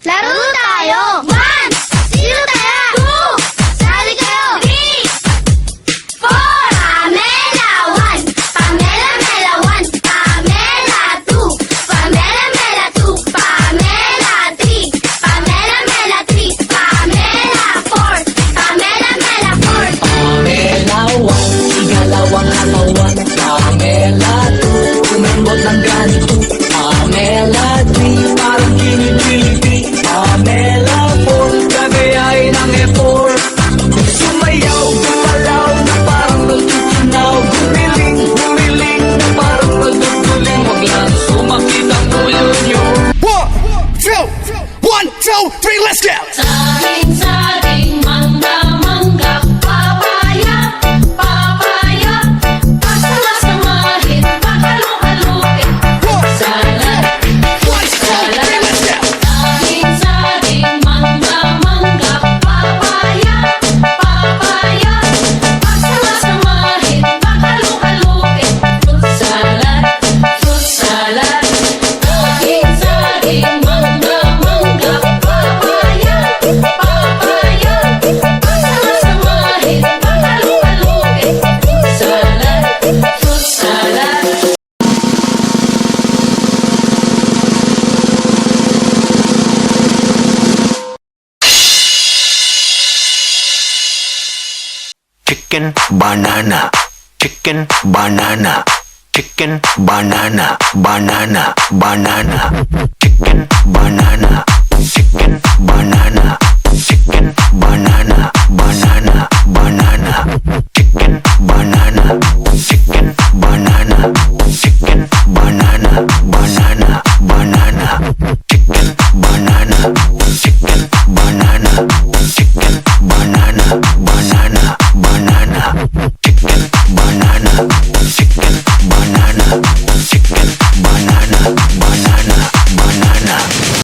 Laro tayo! 1! Sino tayo? 2! Sali kayo! 3! 4! Pamela 1! Pamela Mela 1! Pamela 2! Pamela Mela 2! Pamela 3! Pamela Mela 3! Pamela 4! Pamela Mela 4! Pamela 1, igalawang alawan. Pamela 2, kumembot ng ganito. Pamela 3, parang kinipiliti. Pamela 4, kagayain ng effort. Sumayaw, gumalaw na parang nagtutunaw. Gumiling, gumiling na parang nagtutuling. Wag lang sumakit ang ulo nyo. 1, 2, 3, let's go! Saging, mangga, mangga, papaya, papaya. Basta mahit, pagkalo-kalupit. Salad, salad. Saging, mangga, mangga, papaya, papaya. Basta mahit, pagkalo-kalupit. Fruit salad, fruit salad. Saging, mangga, mangga, papaya, papaya. Basta mahit, pagkalo-kalupit. Fruit salad, fruit salad. Chicken banana, chicken banana, chicken banana, banana, banana, chicken banana, chicken banana, chicken banana, banana, banana, chicken banana, chicken banana, chicken banana, banana.